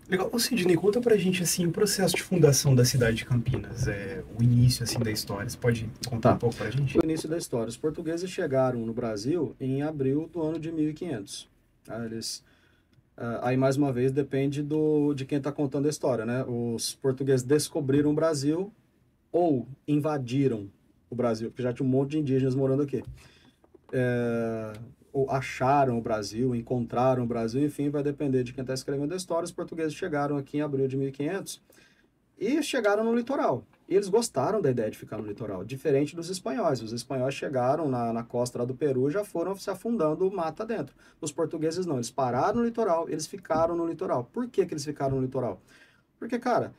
Legal. Ô, Sidney, conta pra gente, assim, o processo de fundação da cidade de Campinas, o início, assim, da história. Você pode contar um Tá. pouco pra O gente? início da história. Os portugueses chegaram no Brasil em abril do ano de 1500. Aí, mais uma vez, depende de quem está contando a história, né? Os portugueses descobriram o Brasil ou invadiram o Brasil, porque já tinha um monte de indígenas morando aqui. Ou acharam o Brasil, encontraram o Brasil, enfim, vai depender de quem está escrevendo a história. Os portugueses chegaram aqui em abril de 1500 e chegaram no litoral. E eles gostaram da ideia de ficar no litoral, diferente dos espanhóis. Os espanhóis chegaram na costa lá do Peru e já foram se afundando mata dentro. Os portugueses não, eles pararam no litoral, eles ficaram no litoral. Por que, que eles ficaram no litoral? Porque, cara,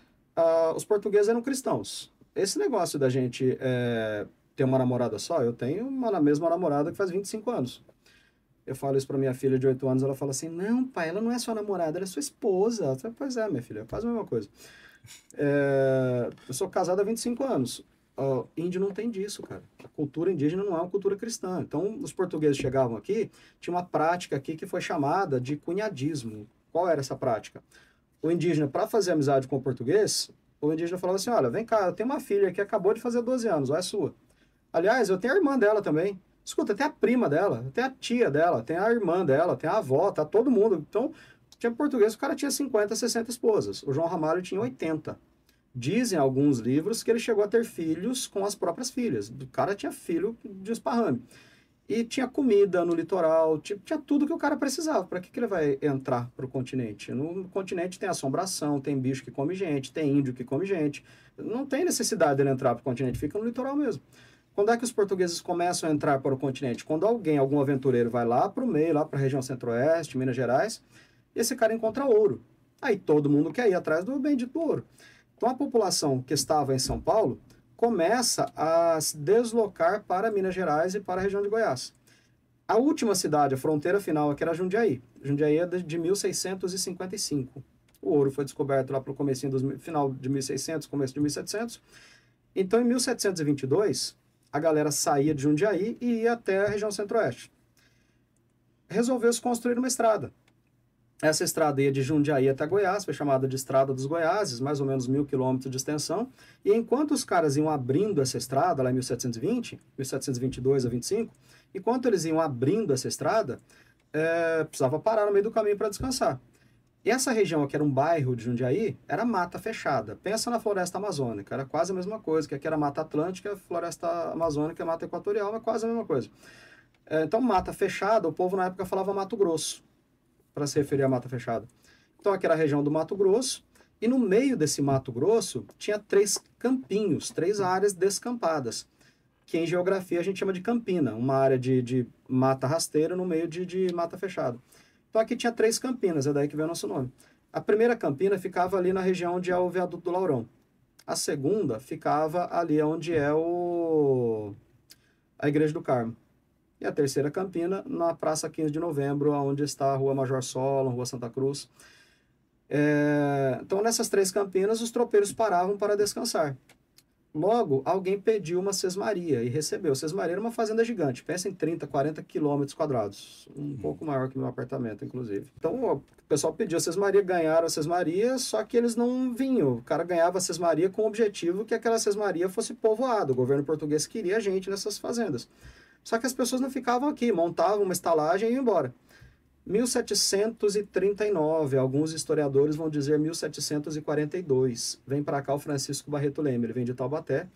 os portugueses eram cristãos. Esse negócio da gente ter uma namorada só, eu tenho uma mesma namorada que faz 25 anos. Eu falo isso pra minha filha de 8 anos, ela fala assim, não, pai, ela não é sua namorada, ela é sua esposa. Eu falo, pois é, minha filha, é quase a mesma coisa. Eu sou casado há 25 anos. Índio não tem disso, cara. A cultura indígena não é uma cultura cristã. Então, os portugueses chegavam aqui, tinha uma prática aqui que foi chamada de cunhadismo. Qual era essa prática? O indígena, para fazer amizade com o português, o indígena falava assim: olha, vem cá, eu tenho uma filha que acabou de fazer 12 anos, olha a sua. Aliás, eu tenho a irmã dela também. Escuta, tem a prima dela, tem a tia dela, tem a irmã dela, tem a avó, tá todo mundo. Então, tinha português, o cara tinha 50, 60 esposas. O João Ramalho tinha 80. Dizem alguns livros que ele chegou a ter filhos com as próprias filhas. O cara tinha filho de esparrame. E tinha comida no litoral, tinha tudo que o cara precisava. Para que ele vai entrar para o continente? No continente tem assombração, tem bicho que come gente, tem índio que come gente. Não tem necessidade dele entrar para o continente, fica no litoral mesmo. Quando é que os portugueses começam a entrar para o continente? Quando alguém, algum aventureiro, vai lá para o meio, lá para a região centro-oeste, Minas Gerais, e esse cara encontra ouro. Aí todo mundo quer ir atrás do bendito ouro. Então a população que estava em São Paulo começa a se deslocar para Minas Gerais e para a região de Goiás. A última cidade, a fronteira final, aqui era Jundiaí. Jundiaí é de 1655. O ouro foi descoberto lá para o comecinho final de 1600, começo de 1700. Então, em 1722, a galera saía de Jundiaí e ia até a região centro-oeste. Resolveu-se construir uma estrada. Essa estrada ia de Jundiaí até Goiás, foi chamada de Estrada dos Goiáses, mais ou menos 1.000 quilômetros de extensão. E enquanto os caras iam abrindo essa estrada, lá em 1720, 1722 a 25, enquanto eles iam abrindo essa estrada, precisava parar no meio do caminho para descansar. E essa região, que era um bairro de Jundiaí, era mata fechada. Pensa na floresta amazônica, era quase a mesma coisa, que aqui era mata atlântica, a floresta amazônica é mata equatorial, é quase a mesma coisa. Então, mata fechada, o povo na época falava Mato Grosso para se referir à mata fechada. Então, aqui era a região do Mato Grosso, e no meio desse Mato Grosso tinha três campinhos, três áreas descampadas, que em geografia a gente chama de campina, uma área de mata rasteira no meio de mata fechada. Então, aqui tinha três campinas, é daí que vem o nosso nome. A primeira campina ficava ali na região onde é o Viaduto do Laurão. A segunda ficava ali onde é a Igreja do Carmo. E a terceira campina na Praça 15 de Novembro, onde está a Rua Major Solon, Rua Santa Cruz. Então, nessas três campinas, os tropeiros paravam para descansar. Logo, alguém pediu uma sesmaria e recebeu. Sesmaria era uma fazenda gigante, pensa em 30, 40 quilômetros quadrados, um pouco maior que meu apartamento, inclusive. Então, o pessoal pediu a sesmaria, ganharam a sesmaria, só que eles não vinham. O cara ganhava a sesmaria com o objetivo que aquela sesmaria fosse povoada. O governo português queria gente nessas fazendas. Só que as pessoas não ficavam aqui, montavam uma estalagem e iam embora. 1739, alguns historiadores vão dizer 1742. Vem para cá o Francisco Barreto Leme, ele vem de Taubaté,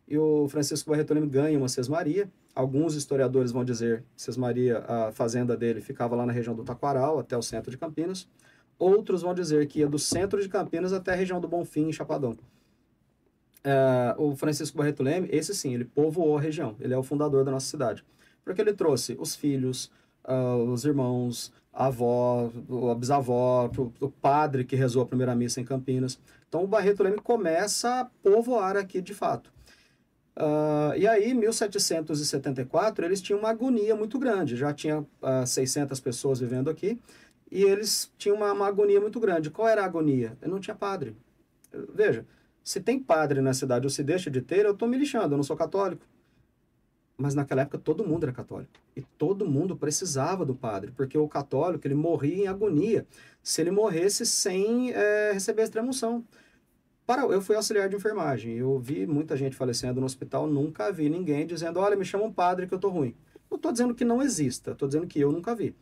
e o Francisco Barreto Leme ganha uma sesmaria. Alguns historiadores vão dizer que sesmaria, a fazenda dele ficava lá na região do Taquaral, até o centro de Campinas. Outros vão dizer que ia do centro de Campinas até a região do Bonfim, em Chapadão. O Francisco Barreto Leme, esse sim, ele povoou a região, ele é o fundador da nossa cidade. Porque ele trouxe os filhos, os irmãos, a avó, a bisavó, o padre que rezou a primeira missa em Campinas. Então o Barreto Leme começa a povoar aqui de fato. E aí, em 1774, eles tinham uma agonia muito grande. Já tinha 600 pessoas vivendo aqui e eles tinham uma agonia muito grande. Qual era a agonia? Eu não tinha padre. Veja, se tem padre na cidade ou se deixa de ter, eu estou me lixando, eu não sou católico. Mas naquela época todo mundo era católico. E todo mundo precisava do padre, porque o católico ele morria em agonia se ele morresse sem receber a extrema-unção. Eu fui auxiliar de enfermagem, eu vi muita gente falecendo no hospital, nunca vi ninguém dizendo, olha, me chama um padre que eu tô ruim. Não estou dizendo que não exista, estou dizendo que eu nunca vi.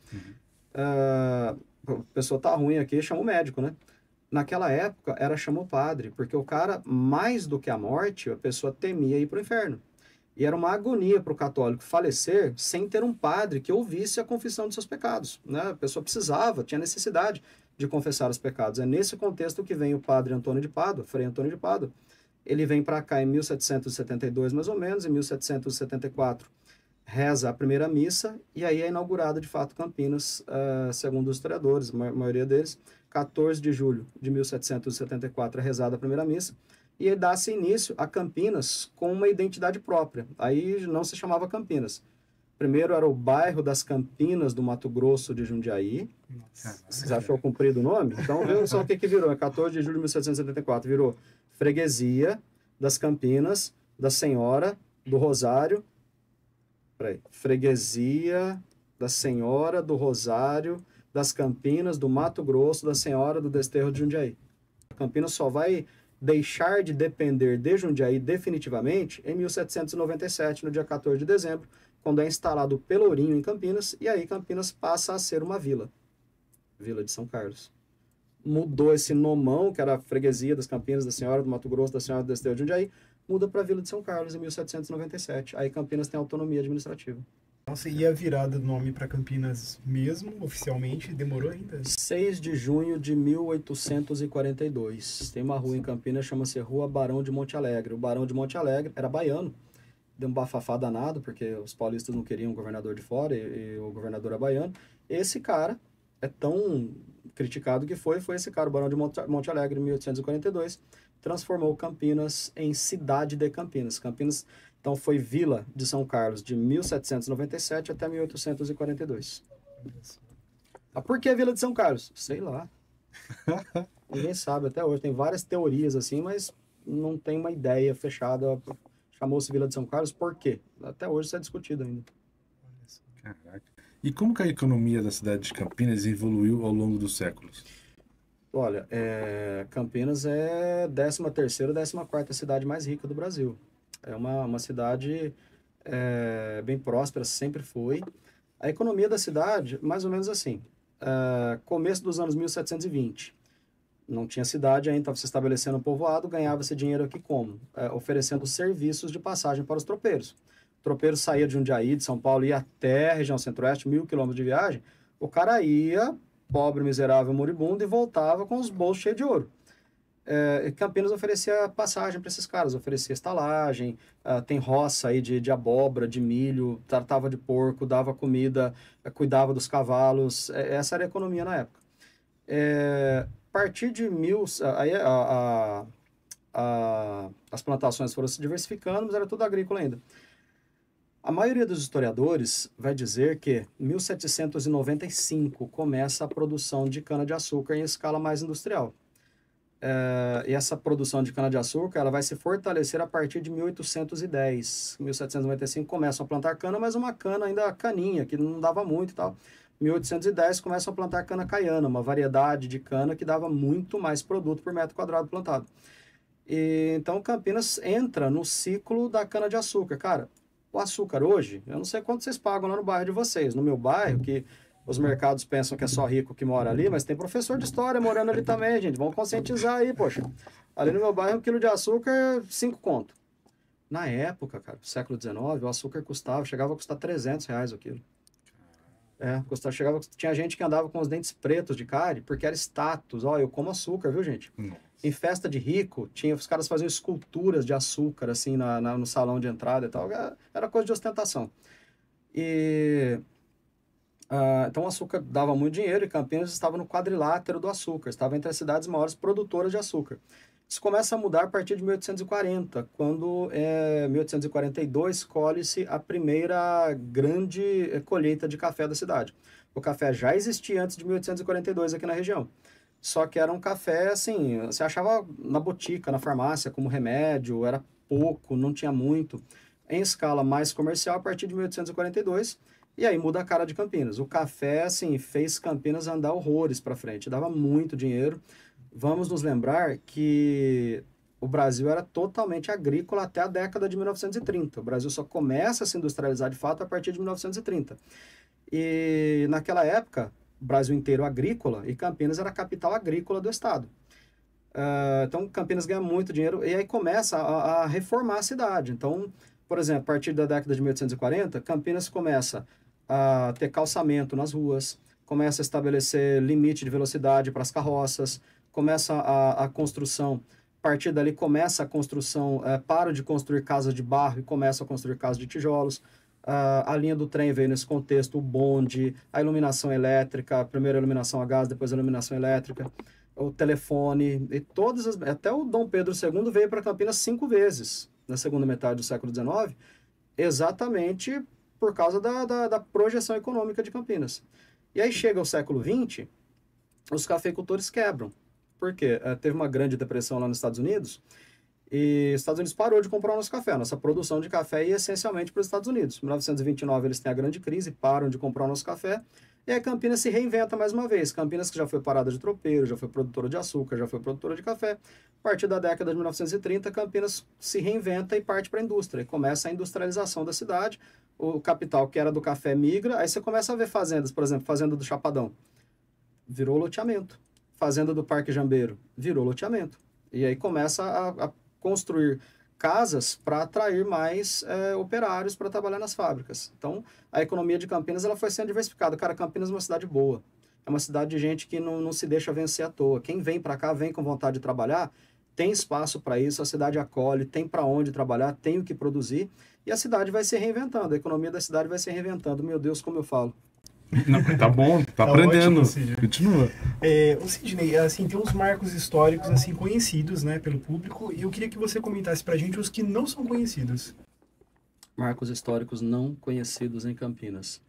A pessoa tá ruim aqui, chama o médico, né? Naquela época, era chama o padre, porque o cara, mais do que a morte, a pessoa temia ir para o inferno. E era uma agonia para o católico falecer sem ter um padre que ouvisse a confissão dos seus pecados, né? A pessoa precisava, tinha necessidade de confessar os pecados. É nesse contexto que vem o padre Antônio de Pádua, Frei Antônio de Pádua. Ele vem para cá em 1772, mais ou menos, em 1774 reza a primeira missa, e aí é inaugurada, de fato, Campinas, segundo os historiadores, a maioria deles, 14 de julho de 1774 é rezada a primeira missa, e dá-se início a Campinas com uma identidade própria. Aí não se chamava Campinas. Primeiro era o bairro das Campinas do Mato Grosso de Jundiaí. Você achou comprido o nome? Então, viu só o que virou. É 14 de julho de 1774. Virou Freguesia das Campinas, da Senhora do Rosário. Freguesia da Senhora do Rosário, das Campinas, do Mato Grosso, da Senhora do Desterro de Jundiaí. Campinas só vai deixar de depender de Jundiaí definitivamente em 1797, no dia 14 de dezembro, quando é instalado o Pelourinho em Campinas, e aí Campinas passa a ser uma vila. Vila de São Carlos. Mudou esse nomão, que era a Freguesia das Campinas, da Senhora do Mato Grosso, da Senhora do Desterro de Jundiaí, muda para a Vila de São Carlos em 1797. Aí Campinas tem autonomia administrativa. Nossa, e a virada do nome para Campinas mesmo, oficialmente, demorou ainda? 6 de junho de 1842. Tem uma rua em Campinas, chama-se Rua Barão de Monte Alegre. O Barão de Monte Alegre era baiano, deu um bafafá danado, porque os paulistas não queriam o governador de fora, e o governador é baiano. Esse cara é tão criticado que foi esse cara, o Barão de Monte Alegre, em 1842, transformou Campinas em cidade de Campinas. Campinas, então, foi Vila de São Carlos de 1797 até 1842. Ah, por que Vila de São Carlos? Sei lá. Ninguém sabe até hoje. Tem várias teorias assim, mas não tem uma ideia fechada. Chamou-se Vila de São Carlos por quê? Até hoje isso é discutido ainda. Caraca. E como que a economia da cidade de Campinas evoluiu ao longo dos séculos? Olha, Campinas é a 13ª, 14ª cidade mais rica do Brasil. É uma cidade bem próspera, sempre foi. A economia da cidade, mais ou menos assim, começo dos anos 1720. Não tinha cidade ainda, estava se estabelecendo um povoado, ganhava-se dinheiro aqui como? Oferecendo serviços de passagem para os tropeiros. O tropeiro saía de Jundiaí, de São Paulo, ia até a região centro-oeste, 1.000 quilômetros de viagem. O cara ia, pobre, miserável, moribundo, e voltava com os bolsos cheios de ouro. Campinas oferecia passagem para esses caras, oferecia estalagem, tem roça aí de abóbora, de milho, tratava de porco, dava comida, cuidava dos cavalos. Essa era a economia na época. A partir de as plantações foram se diversificando, mas era tudo agrícola ainda. A maioria dos historiadores vai dizer que em 1795 começa a produção de cana-de-açúcar em escala mais industrial. E essa produção de cana-de-açúcar ela vai se fortalecer a partir de 1810. Em 1795 começam a plantar cana, mas uma cana ainda caninha, que não dava muito e tal. Em 1810 começam a plantar cana caiana, uma variedade de cana que dava muito mais produto por metro quadrado plantado. Então Campinas entra no ciclo da cana-de-açúcar. Cara, o açúcar hoje, eu não sei quanto vocês pagam lá no bairro de vocês. No meu bairro, que os mercados pensam que é só rico que mora ali, mas tem professor de história morando ali também, gente. Vamos conscientizar aí, poxa. Ali no meu bairro, 1 quilo de açúcar, 5 conto. Na época, cara, século XIX, o açúcar chegava a custar R$300 o quilo. Tinha gente que andava com os dentes pretos de cárie, porque era status. Ó, eu como açúcar, viu, gente? Em festa de rico, os caras faziam esculturas de açúcar, assim, no salão de entrada e tal. Era coisa de ostentação. Então o açúcar dava muito dinheiro e Campinas estava no quadrilátero do açúcar, estava entre as cidades maiores produtoras de açúcar. Isso começa a mudar a partir de 1840, quando, em 1842, colhe-se a primeira grande colheita de café da cidade. O café já existia antes de 1842 aqui na região, só que era um café, assim, você achava na botica, na farmácia, como remédio, era pouco, não tinha muito. em escala mais comercial a partir de 1842, e aí muda a cara de Campinas. O café, assim, fez Campinas andar horrores para frente, dava muito dinheiro. Vamos nos lembrar que o Brasil era totalmente agrícola até a década de 1930. O Brasil só começa a se industrializar de fato a partir de 1930. E naquela época, o Brasil inteiro agrícola, e Campinas era a capital agrícola do estado. Então, Campinas ganha muito dinheiro e aí começa a reformar a cidade. Então, por exemplo, a partir da década de 1840, Campinas começa a ter calçamento nas ruas, começa a estabelecer limite de velocidade para as carroças, começa a construção, a partir dali começa a construção, param de construir casas de barro e começam a construir casas de tijolos. A linha do trem veio nesse contexto, o bonde, a iluminação elétrica, primeiro a iluminação a gás, depois a iluminação elétrica, o telefone, e até o Dom Pedro II veio para Campinas 5 vezes na segunda metade do século XIX, exatamente por causa da projeção econômica de Campinas. E aí chega o século XX, os cafeicultores quebram. Por quê? Teve uma grande depressão lá nos Estados Unidos, e os Estados Unidos parou de comprar o nosso café. Nossa produção de café ia essencialmente para os Estados Unidos. Em 1929 eles têm a grande crise, param de comprar o nosso café, e aí Campinas se reinventa mais uma vez. Campinas que já foi parada de tropeiro, já foi produtora de açúcar, já foi produtora de café. A partir da década de 1930, Campinas se reinventa e parte para a indústria. E começa a industrialização da cidade. O capital que era do café migra. Aí você começa a ver fazendas, por exemplo, fazenda do Chapadão. Virou loteamento. Fazenda do Parque Jambeiro. Virou loteamento. E aí começa a construir casas para atrair mais operários para trabalhar nas fábricas. Então, a economia de Campinas ela foi sendo diversificada. Cara, Campinas é uma cidade boa. É uma cidade de gente que não se deixa vencer à toa. Quem vem para cá, vem com vontade de trabalhar, tem espaço para isso, a cidade acolhe, tem para onde trabalhar, tem o que produzir, e a cidade vai se reinventando, a economia da cidade vai se reinventando. Meu Deus, como eu falo. Não, tá bom, tá aprendendo. Ótimo, Continua. O Sidney, assim, tem uns marcos históricos assim conhecidos, né, pelo público, e eu queria que você comentasse pra gente os que não são conhecidos. Marcos históricos não conhecidos em Campinas.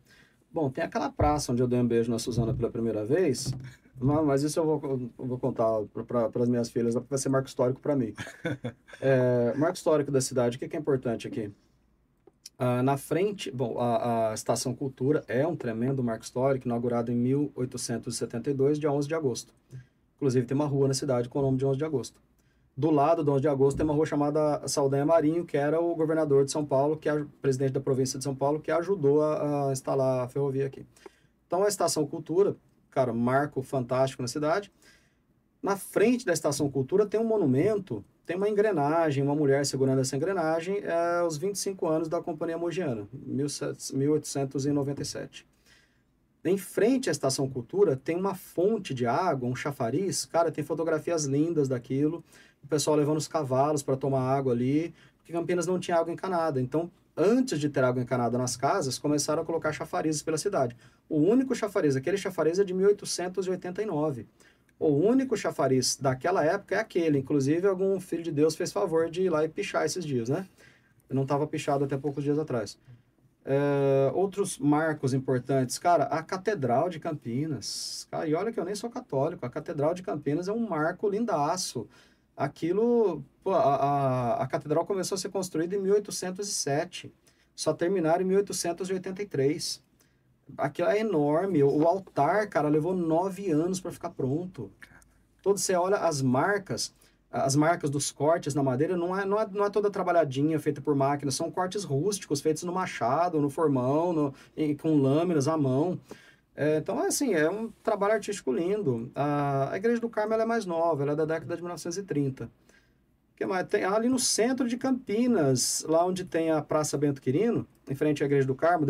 Bom, tem aquela praça onde eu dei um beijo na Suzana pela primeira vez, mas isso eu vou contar para as minhas filhas, vai ser marco histórico para mim. Marco histórico da cidade, o que é importante aqui? Na frente, bom, a Estação Cultura é um tremendo marco histórico, inaugurado em 1872, dia 11 de agosto. Inclusive tem uma rua na cidade com o nome de 11 de agosto. Do lado do 11 de agosto tem uma rua chamada Saldanha Marinho, que era o governador de São Paulo, que é o presidente da província de São Paulo, que ajudou a instalar a ferrovia aqui. Então a Estação Cultura, cara, marco fantástico na cidade. Na frente da Estação Cultura tem um monumento, tem uma engrenagem, uma mulher segurando essa engrenagem, os 25 anos da Companhia Mogiana, 1897. Em frente à Estação Cultura tem uma fonte de água, um chafariz, cara, tem fotografias lindas daquilo, o pessoal levando os cavalos para tomar água ali, porque Campinas não tinha água encanada. Então, antes de ter água encanada nas casas, começaram a colocar chafarizes pela cidade. O único chafariz, aquele chafariz é de 1889. O único chafariz daquela época é aquele. Inclusive, algum filho de Deus fez favor de ir lá e pichar esses dias, né? Eu não estava pichado até poucos dias atrás. Outros marcos importantes, cara, a Catedral de Campinas. Cara, e olha que eu nem sou católico, a Catedral de Campinas é um marco lindaço. Aquilo, pô, a catedral começou a ser construída em 1807, só terminaram em 1883. Aquilo é enorme. O altar, cara, levou 9 anos para ficar pronto. Você olha as marcas dos cortes na madeira, não é toda trabalhadinha, feita por máquina, são cortes rústicos, feitos no machado, no formão, com lâminas à mão. Então, assim, é um trabalho artístico lindo. A Igreja do Carmo ela é mais nova, ela é da década de 1930. Que mais? Tem ali no centro de Campinas, lá onde tem a Praça Bento Quirino, em frente à Igreja do Carmo,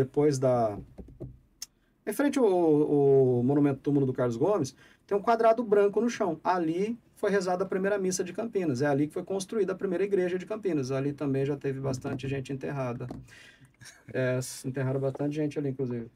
em frente ao monumento túmulo do Carlos Gomes, tem um quadrado branco no chão. Ali foi rezada a primeira missa de Campinas. É ali que foi construída a primeira igreja de Campinas. Ali também já teve bastante gente enterrada. Enterraram bastante gente ali, inclusive.